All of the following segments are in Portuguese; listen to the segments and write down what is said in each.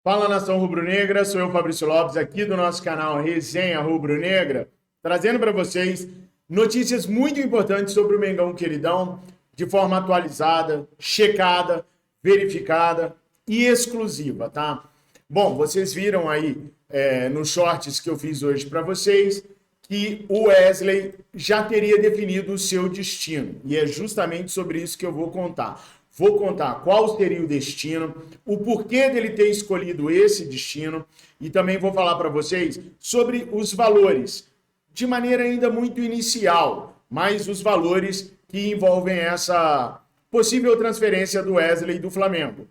Fala, nação rubro-negra, sou eu, Fabrício Lopes, aqui do nosso canal Resenha Rubro-Negra, trazendo para vocês notícias muito importantes sobre o Mengão Queridão, de forma atualizada, checada, verificada e exclusiva, tá? Bom, vocês viram aí nos shorts que eu fiz hoje para vocês que o Wesley já teria definido o seu destino, e é justamente sobre isso que eu vou contar. Vou contar qual seria o destino, o porquê dele ter escolhido esse destino e também vou falar para vocês sobre os valores, de maneira ainda muito inicial, mas os valores que envolvem essa possível transferência do Wesley do Flamengo.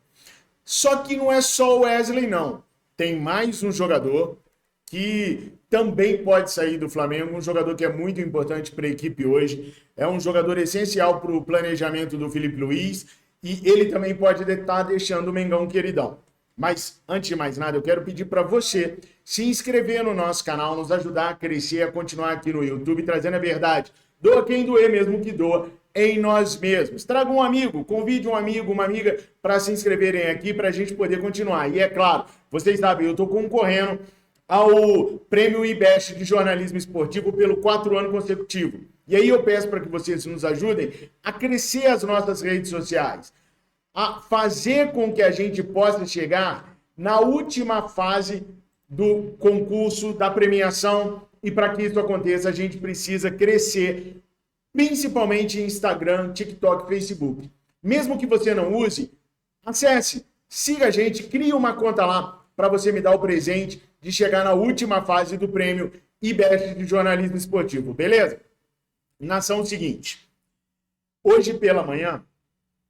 Só que não é só o Wesley, não. Tem mais um jogador que também pode sair do Flamengo, um jogador que é muito importante para a equipe hoje, é um jogador essencial para o planejamento do Felipe Luiz, e ele também pode estar deixando o Mengão Queridão. Mas, antes de mais nada, eu quero pedir para você se inscrever no nosso canal, nos ajudar a crescer, a continuar aqui no YouTube, trazendo a verdade. Doa quem doer, mesmo que doa, em nós mesmos. Traga um amigo, convide um amigo, uma amiga para se inscreverem aqui, para a gente poder continuar. E é claro, vocês sabem, eu estou concorrendo ao Prêmio IBEST de Jornalismo Esportivo pelo 4º ano consecutivo. E aí eu peço para que vocês nos ajudem a crescer as nossas redes sociais, a fazer com que a gente possa chegar na última fase do concurso, da premiação, e para que isso aconteça a gente precisa crescer, principalmente em Instagram, TikTok, Facebook. Mesmo que você não use, acesse, siga a gente, crie uma conta lá para você me dar o presente de chegar na última fase do Prêmio IBEST de Jornalismo Esportivo, beleza? Nação, seguinte, hoje pela manhã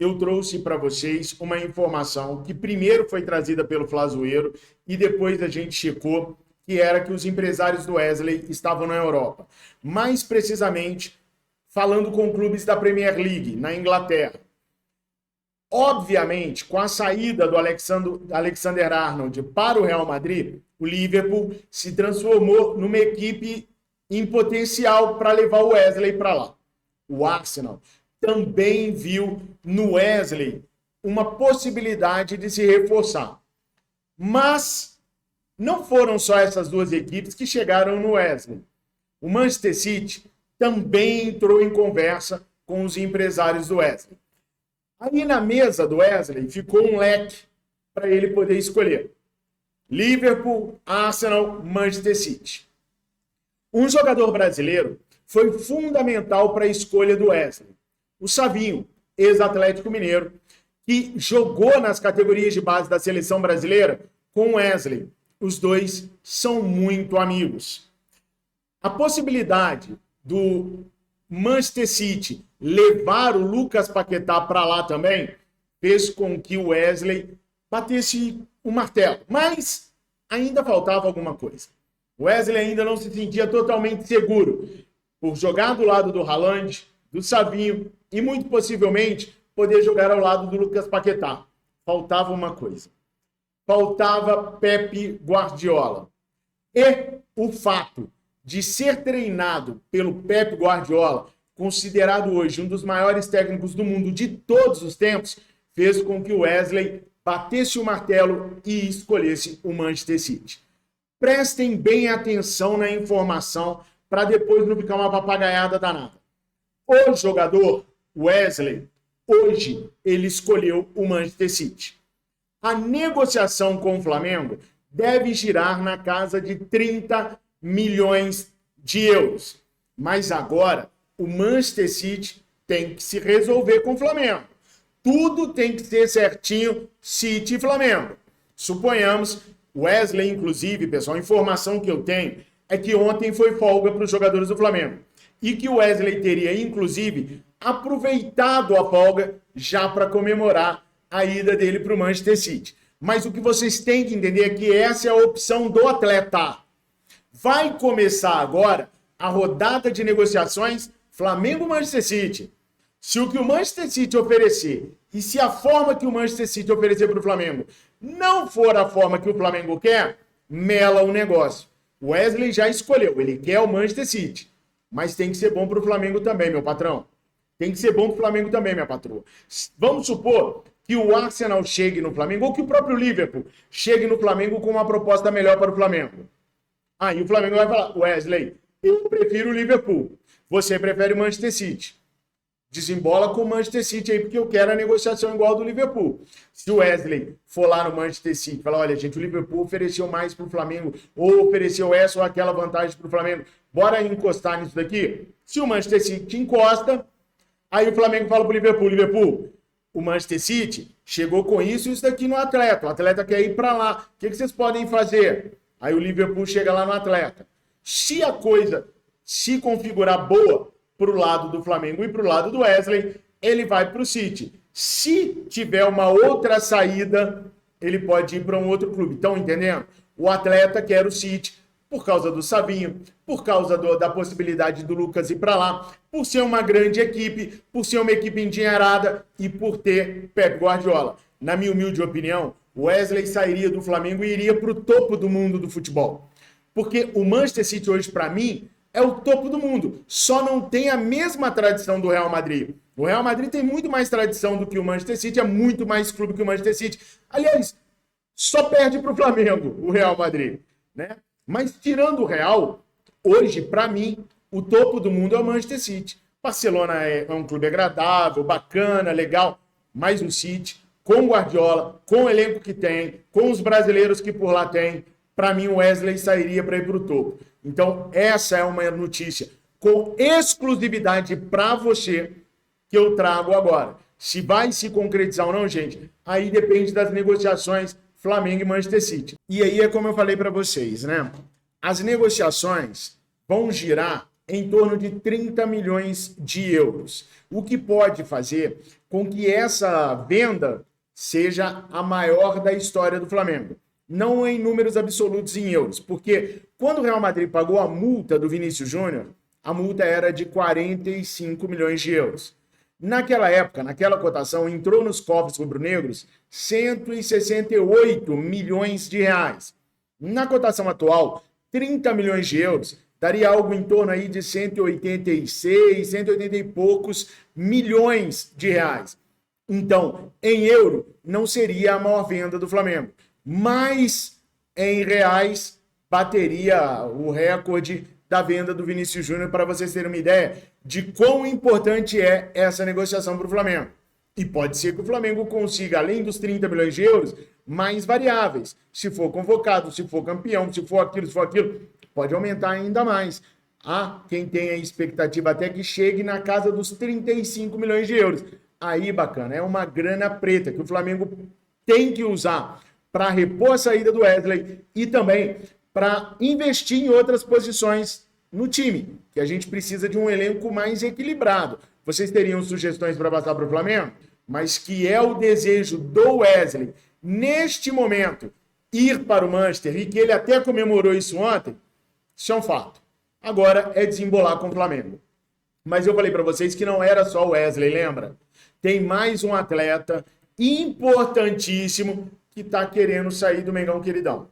eu trouxe para vocês uma informação que primeiro foi trazida pelo Flazoeiro e depois a gente checou, que era que os empresários do Wesley estavam na Europa. Mais precisamente, falando com clubes da Premier League, na Inglaterra. Obviamente, com a saída do Alexander-Arnold para o Real Madrid, o Liverpool se transformou numa equipe em potencial para levar o Wesley para lá. O Arsenal também viu no Wesley uma possibilidade de se reforçar. Mas não foram só essas duas equipes que chegaram no Wesley. O Manchester City também entrou em conversa com os empresários do Wesley. Aí na mesa do Wesley ficou um leque para ele poder escolher. Liverpool, Arsenal, Manchester City. Um jogador brasileiro foi fundamental para a escolha do Wesley. O Savinho, ex-Atlético Mineiro, que jogou nas categorias de base da seleção brasileira com o Wesley. Os dois são muito amigos. A possibilidade do Manchester City levar o Lucas Paquetá para lá também fez com que o Wesley batesse o martelo. Mas ainda faltava alguma coisa. O Wesley ainda não se sentia totalmente seguro por jogar do lado do Haaland, do Savinho e muito possivelmente poder jogar ao lado do Lucas Paquetá. Faltava uma coisa. Faltava Pepe Guardiola. E o fato de ser treinado pelo Pepe Guardiola, considerado hoje um dos maiores técnicos do mundo de todos os tempos, fez com que o Wesley batesse o martelo e escolhesse o Manchester City. Prestem bem atenção na informação para depois não ficar uma papagaiada danada. O jogador Wesley, hoje, ele escolheu o Manchester City. A negociação com o Flamengo deve girar na casa de 30 milhões de euros. Mas agora, o Manchester City tem que se resolver com o Flamengo. Tudo tem que ser certinho, City e Flamengo. Suponhamos, Wesley, inclusive, pessoal, a informação que eu tenho é que ontem foi folga para os jogadores do Flamengo. E que o Wesley teria, inclusive, aproveitado a folga já para comemorar a ida dele para o Manchester City. Mas o que vocês têm que entender é que essa é a opção do atleta. Vai começar agora a rodada de negociações Flamengo-Manchester City. Se o que o Manchester City oferecer e se a forma que o Manchester City oferecer para o Flamengo não for a forma que o Flamengo quer, mela o negócio. O Wesley já escolheu, ele quer o Manchester City. Mas tem que ser bom para o Flamengo também, meu patrão. Tem que ser bom para o Flamengo também, minha patroa. Vamos supor que o Arsenal chegue no Flamengo, ou que o próprio Liverpool chegue no Flamengo com uma proposta melhor para o Flamengo. Aí o Flamengo vai falar, Wesley, eu prefiro o Liverpool, você prefere o Manchester City. Desembola com o Manchester City aí, porque eu quero a negociação igual do Liverpool. Se o Wesley for lá no Manchester City e falar, olha, gente, o Liverpool ofereceu mais para o Flamengo, ou ofereceu essa ou aquela vantagem para o Flamengo, bora encostar nisso daqui? Se o Manchester City encosta, aí o Flamengo fala para o Liverpool, o Manchester City chegou com isso e isso daqui no atleta, o atleta quer ir para lá, o que vocês podem fazer? Aí o Liverpool chega lá no atleta. Se a coisa se configurar boa, para o lado do Flamengo e para o lado do Wesley, ele vai para o City. Se tiver uma outra saída, ele pode ir para um outro clube. Estão entendendo? O atleta quer o City por causa do Savinho, por causa da possibilidade do Lucas ir para lá, por ser uma grande equipe, por ser uma equipe endinheirada e por ter Pep Guardiola. Na minha humilde opinião, o Wesley sairia do Flamengo e iria para o topo do mundo do futebol. Porque o Manchester City hoje, para mim, é o topo do mundo. Só não tem a mesma tradição do Real Madrid. O Real Madrid tem muito mais tradição do que o Manchester City, é muito mais clube que o Manchester City. Aliás, só perde para o Flamengo, o Real Madrid, né? Mas tirando o Real, hoje, para mim, o topo do mundo é o Manchester City. Barcelona é um clube agradável, bacana, legal, mas o City, com o Guardiola, com o elenco que tem, com os brasileiros que por lá tem, para mim o Wesley sairia para ir para o topo. Então, essa é uma notícia com exclusividade para você que eu trago agora. Se vai se concretizar ou não, gente, aí depende das negociações Flamengo e Manchester City. E aí é como eu falei para vocês, né? As negociações vão girar em torno de 30 milhões de euros, o que pode fazer com que essa venda seja a maior da história do Flamengo. Não em números absolutos em euros, porque quando o Real Madrid pagou a multa do Vinícius Júnior, a multa era de 45 milhões de euros. Naquela época, naquela cotação, entrou nos cofres rubro-negros 168 milhões de reais. Na cotação atual, 30 milhões de euros daria algo em torno aí de 186, 180 e poucos milhões de reais. Então, em euro, não seria a maior venda do Flamengo. Mas em reais bateria o recorde da venda do Vinícius Júnior, para vocês terem uma ideia de quão importante é essa negociação para o Flamengo. E pode ser que o Flamengo consiga, além dos 30 milhões de euros, mais variáveis. Se for convocado, se for campeão, se for aquilo, pode aumentar ainda mais. Há quem tenha a expectativa até que chegue na casa dos 35 milhões de euros. Aí, bacana, é uma grana preta que o Flamengo tem que usar para repor a saída do Wesley e também para investir em outras posições no time, que a gente precisa de um elenco mais equilibrado. Vocês teriam sugestões para passar para o Flamengo? Mas que é o desejo do Wesley, neste momento, ir para o Manchester, e que ele até comemorou isso ontem, isso é um fato. Agora é desembolar com o Flamengo. Mas eu falei para vocês que não era só o Wesley, lembra? Tem mais um atleta importantíssimo que está querendo sair do Mengão Queridão.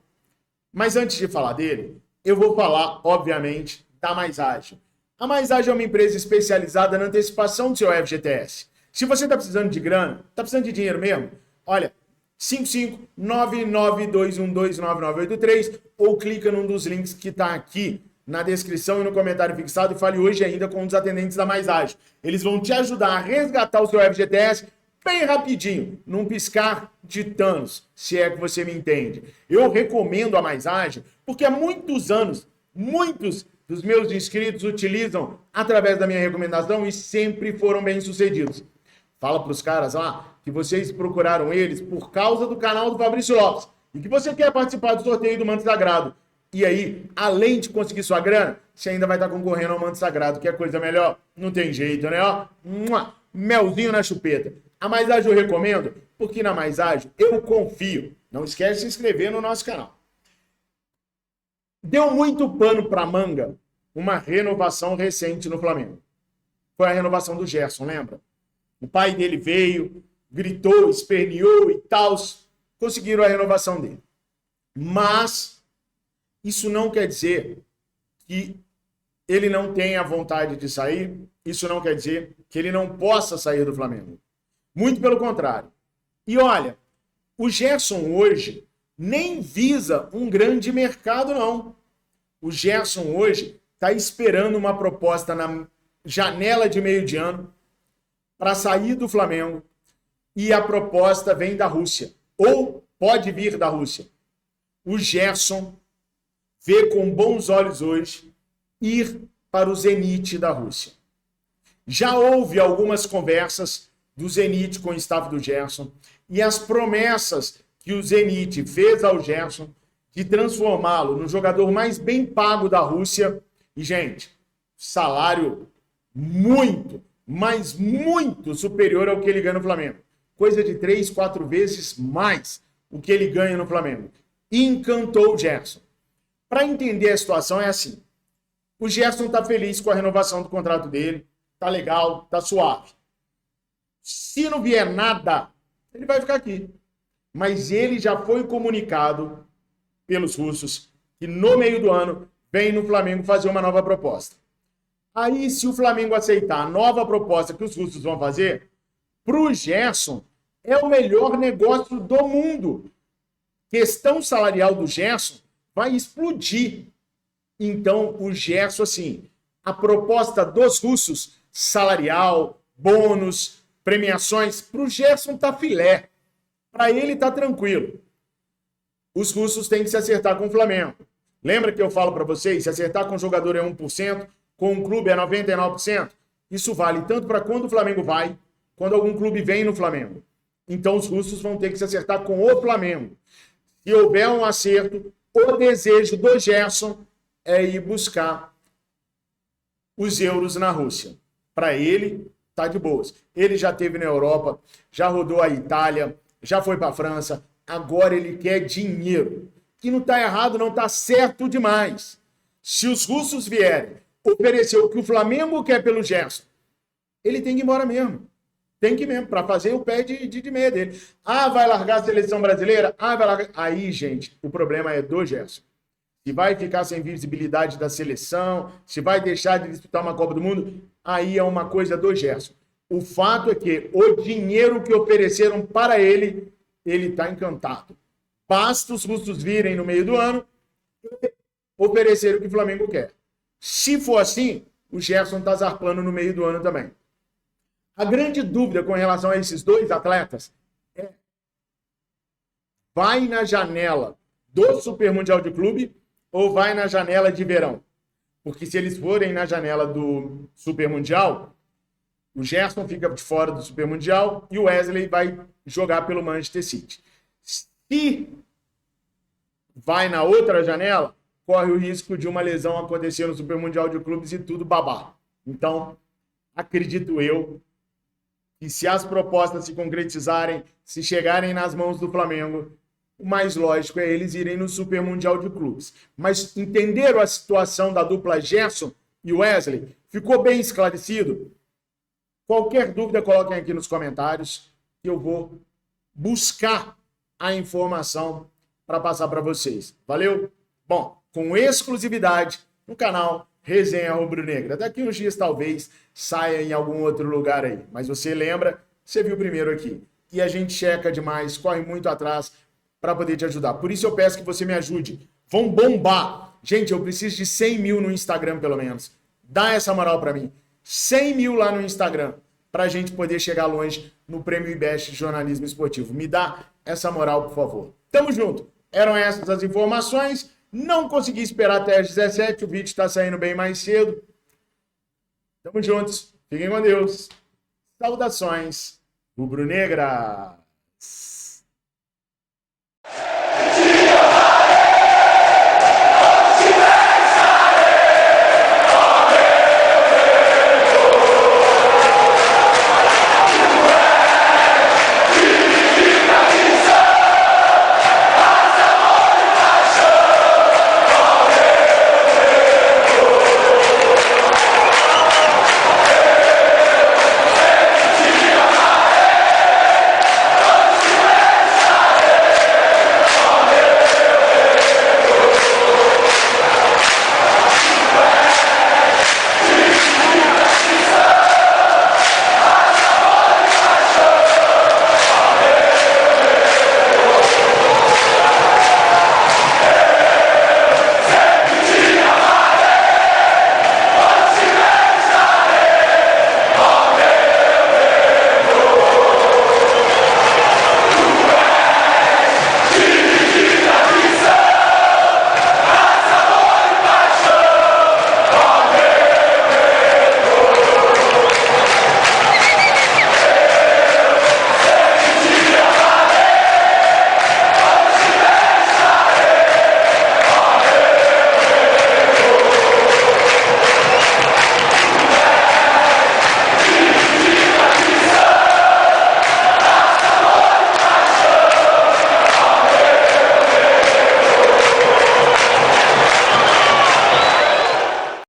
Mas antes de falar dele, eu vou falar, obviamente, da Mais Ágil. A Mais Ágil é uma empresa especializada na antecipação do seu FGTS. Se você está precisando de grana, está precisando de dinheiro mesmo, olha, 55992129983 ou clica num dos links que está aqui na descrição e no comentário fixado e fale hoje ainda com um dos atendentes da Mais Ágil. Eles vão te ajudar a resgatar o seu FGTS bem rapidinho, num piscar de Thanos, se é que você me entende. Eu recomendo a Mais Ágil porque há muitos anos, muitos dos meus inscritos utilizam através da minha recomendação e sempre foram bem-sucedidos. Fala para os caras lá que vocês procuraram eles por causa do canal do Fabrício Lopes e que você quer participar do sorteio do Manto Sagrado. E aí, além de conseguir sua grana, você ainda vai estar concorrendo ao Manto Sagrado, que é coisa melhor. Não tem jeito, né? Ó, melzinho na chupeta. A Mais Ágil eu recomendo, porque na Mais Ágil eu confio. Não esquece de se inscrever no nosso canal. Deu muito pano para manga uma renovação recente no Flamengo. Foi a renovação do Gerson, lembra? O pai dele veio, gritou, esperneou e tal. Conseguiram a renovação dele. Mas isso não quer dizer que ele não tenha vontade de sair. Isso não quer dizer que ele não possa sair do Flamengo. Muito pelo contrário. E olha, o Gerson hoje nem visa um grande mercado, não. O Gerson hoje está esperando uma proposta na janela de meio de ano para sair do Flamengo e a proposta vem da Rússia, ou pode vir da Rússia. O Gerson vê com bons olhos hoje ir para o Zenit da Rússia. Já houve algumas conversas do Zenit com o staff do Gerson e as promessas que o Zenit fez ao Gerson de transformá-lo no jogador mais bem pago da Rússia. E, gente, salário muito, mas muito superior ao que ele ganha no Flamengo. Coisa de 3, 4 vezes mais o que ele ganha no Flamengo. Encantou o Gerson. Para entender a situação é assim. O Gerson está feliz com a renovação do contrato dele. Tá legal, tá suave. Se não vier nada, ele vai ficar aqui. Mas ele já foi comunicado pelos russos que no meio do ano vem no Flamengo fazer uma nova proposta. Aí, se o Flamengo aceitar a nova proposta que os russos vão fazer, para o Gerson é o melhor negócio do mundo. Questão salarial do Gerson vai explodir. Então, o Gerson, assim, a proposta dos russos, salarial, bônus, premiações, para o Gerson tá filé. Para ele tá tranquilo. Os russos têm que se acertar com o Flamengo. Lembra que eu falo para vocês, se acertar com o jogador é 1%, com o clube é 99%? Isso vale tanto para quando o Flamengo vai, quando algum clube vem no Flamengo. Então os russos vão ter que se acertar com o Flamengo. Se houver um acerto, o desejo do Gerson é ir buscar os euros na Rússia. Para ele, tá de boas. Ele já esteve na Europa, já rodou a Itália, já foi para a França, agora ele quer dinheiro. E não está errado, não está certo demais. Se os russos vierem oferecer o que o Flamengo quer pelo Gerson, ele tem que ir embora mesmo. Tem que ir mesmo, para fazer o pé de meia dele. Ah, vai largar a seleção brasileira? Ah, vai largar... Aí, gente, o problema é do Gerson. Se vai ficar sem visibilidade da seleção, se vai deixar de disputar uma Copa do Mundo, aí é uma coisa do Gerson. O fato é que o dinheiro que ofereceram para ele, ele está encantado. Basta os russos virem no meio do ano e oferecer o que o Flamengo quer. Se for assim, o Gerson está zarpando no meio do ano também. A grande dúvida com relação a esses dois atletas é: vai na janela do Super Mundial de Clube ou vai na janela de verão? Porque se eles forem na janela do Super Mundial, o Gerson fica de fora do Super Mundial e o Wesley vai jogar pelo Manchester City. Se vai na outra janela, corre o risco de uma lesão acontecer no Super Mundial de Clubes e tudo babar. Então, acredito eu que se as propostas se concretizarem, se chegarem nas mãos do Flamengo, o mais lógico é eles irem no Super Mundial de Clubes. Mas entenderam a situação da dupla Gerson e Wesley? Ficou bem esclarecido? Qualquer dúvida, coloquem aqui nos comentários que eu vou buscar a informação para passar para vocês. Valeu? Bom, com exclusividade no canal Resenha Rubro-Negra. Daqui uns dias talvez saia em algum outro lugar aí. Mas você lembra, você viu primeiro aqui. E a gente checa demais, corre muito atrás para poder te ajudar. Por isso eu peço que você me ajude. Vão bombar. Gente, eu preciso de 100 mil no Instagram, pelo menos. Dá essa moral para mim. 100 mil lá no Instagram, para a gente poder chegar longe no Prêmio IBEST de Jornalismo Esportivo. Me dá essa moral, por favor. Tamo junto. Eram essas as informações. Não consegui esperar até às 17, o vídeo está saindo bem mais cedo. Tamo juntos. Fiquem com Deus. Saudações rubro-negras.